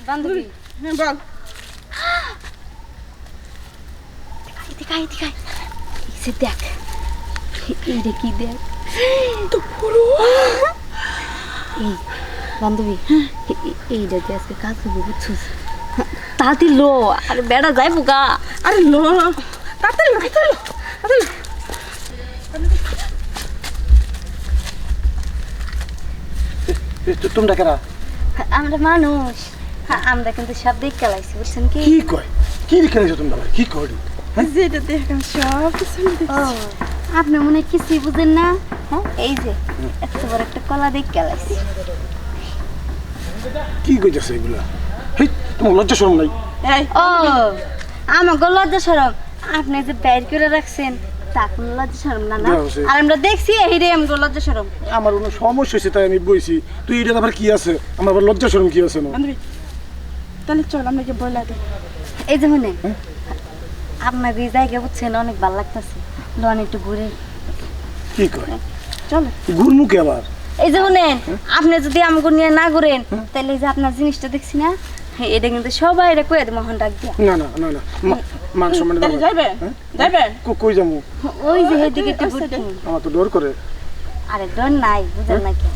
বান্ধবী হ্যাঁ বল। দেখাই দেখ এইটা কি দেখ তো পুরো এই বান্ধবী এইটা দিয়ে আজকে কাজ করবো বুঝছিস তাড়াতাড়ি লো আরে বেড়া যাই পোকা আরে লো তাড়াতাড়ি লো তোমরা কারা? আমরা মানুষ আমরা কিন্তু সব দিক চালাইছি বুঝছেন কি কি কয়? কি দেখে নিয়েছো তোমরা? কি কয়? যেটা দেখলাম সব কিছু আমি ও দেখছি। আপনি মনে হয় কিছুই বুঝেন না হ্যাঁ এই যে এত বড় একটা কলা দিক চালাইছি কি কইতেছে এগুলা? হেই, তোমার লজ্জা শরম নাই? এই ও আমার গো লজ্জা সরম আপনি যে বাইর করে রাখছেন তা কোনো লজ্জা সরম না না না, অবশ্যই। আর আমরা দেখছি এইটাই আমার লজ্জা সরম আমার কোনো সমস্যা হয়েছে তাই আমি বইছি। তুই এটা আবার কি আছে? আমার আবার লজ্জা শরম কি আছে না? বান্ধবী তাহলে চল আমরা গিয়ে বলে দিই। এই যে মনে আপনার এই জায়গা বুঝছেন অনেক ভালো লাগতেছে লোন একটু ঘুরে কি কয়? চলো গুরমুখে আবার? এই যে শুনেন আপনি যদি আমাকে নিয়ে না ঘুরেন তাহলে এই যে আপনার জিনিসটা দেখছি না এটা কিন্তু সবাই এটা কয়ে দেবো হন ডাক দিয়া না না না না মান সম্মান তাহলে যাইবেন যাইবেন কই যাবো? ওই যে এদিকে একটু ঘুরতে আমার তো ডর করে। আরে ডর নাই বুঝেন নাকি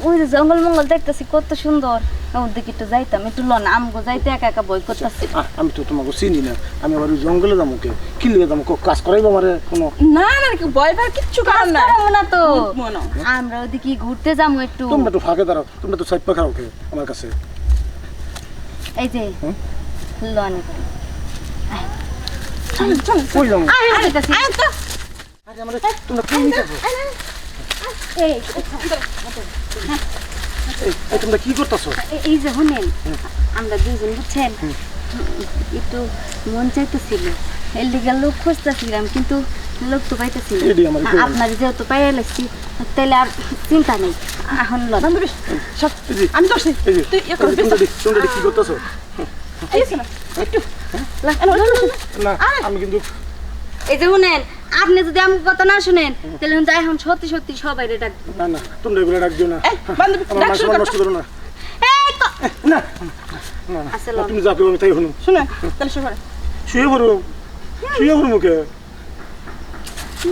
ওই যে জঙ্গল মঙ্গল দেখতেছি কত সুন্দর ওর দিকে একটু যাইতাম একটু লন আমগো যাইতে একা একা বই করতেছি আমি তো তোমাকে চিনি না। আমি আবার ওই জঙ্গলে যাবো কে? কি লিয়ে যাবো? কাজ করাইবো আমারে কোনো? না না ভয় পাওয়ার কিচ্ছু কারণ নাই পারবো না তো মনো আমরা ওদিকে ঘুরতে যাবো একটু তোমরা একটু ফাঁকে দাঁড়াও। তোমরা তো সাইড পাখাও কে আমার কাছে? এই যে লন চল চল কই যাবো? আয় তো আরে আমারে তোমরা কি নিতেছো? এই এই তোমরা কি করতেছো? এই যে শুনেন আমরা দুজন বুঝছেন একটু মন চাইতেছিল এর দিকে লোক খুঁজতেছিলাম কিন্তু লোক তো পাইতেছিল এডি আমার একটু আপনার যেহেতু পাইয়া লাগছি তাহলে আর চিন্তা নেই এখন লন বান্ধবী সব এই যে আমি দোষ নেই এই যে তুই এখন তোমরা কি করতেছো? এই শোনা একটু না আমি কিন্তু এই যে শুনেন আপনি যদি আমার কথা না শুনেন তাহলে কিন্তু এখন সত্যি সত্যি সবাই ডাক না না তোমরা এগুলো রাখ দিও না। বান্ধবী আমার ডাক মান শুরু সম্মান কর নষ্ট করো না। এই তো না না না আচ্ছা, লও। তুমি যা করো আমি তাই শুনো। শুনে তাহলে শুরু করে শুয়ে পড়ো মুখে।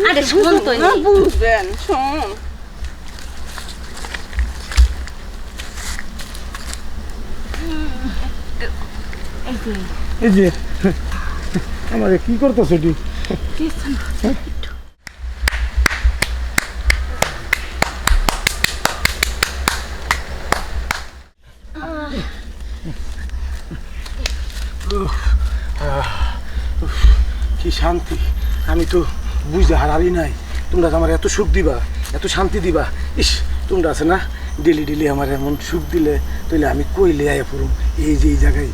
আরে শুনুন তো এই। বুঝবেন শোন এই যে এই যে আমারে কি করতেছো এটি? কি শান্তি! আমি তো বুঝতে হারারি নাই। তোমরা আমার এত সুখ দিবা, এত শান্তি দিবা। ইস, তোমরা আছে না ডেলি ডেলি আমার এমন সুখ দিলে তাহলে আমি কইলে আয়া পড়ুম এই যে এই জায়গায়।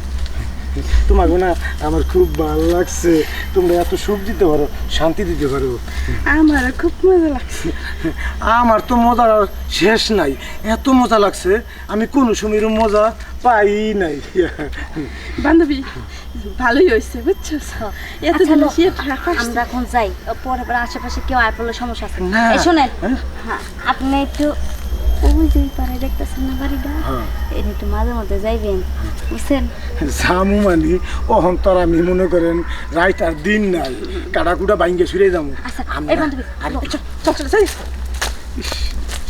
তোমাকে না আমার খুব ভালো লাগছে। তোমরা এত সুখ দিতে পারো, শান্তি দিতে পারো। আমার খুব মজা লাগছে আমার তো মজার আর শেষ নাই। এত মজা লাগছে আমি কোনো সময় এরকম মজা পাই নাই। বান্ধবী ভালোই হয়েছে বুঝছো এত আচ্ছা, দিন লো, সে টাকা আমরা এখন যাই পরে পরে আশেপাশে কেউ আয় পড়লে সমস্যা আছে না। এই শোনেন হ্যাঁ? হ্যাঁ আপনি একটু ওই যে পারে দেখতেছেন না বাড়িটা হ্যাঁ। এই একটু মাঝে মধ্যে যাইবেন বুঝছেন জামু মানি অহন তার আমি মনে করেন রাইট আর দিন নাই কাটাকুটা বাইঙ্গে ফিরে যাবো। আচ্ছা এই বান্ধবী লো, চল চল যাই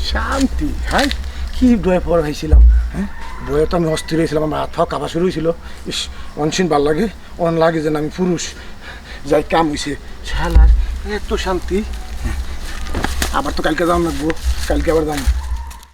শান্তি। হাই কি বয়ে পর হয়েছিলাম। হ্যাঁ বয়ে তো আমি অস্থির হয়েছিলাম। আমার হাত পা কাঁপা শুরু হয়েছিল। ইস অনসীন ভাল লাগে। অন লাগে যেন আমি পুরুষ। যাই কাম হয়েছে শালার এত শান্তি। আবার তো কালকে যাওয়া লাগবো। কালকে আবার যাবো।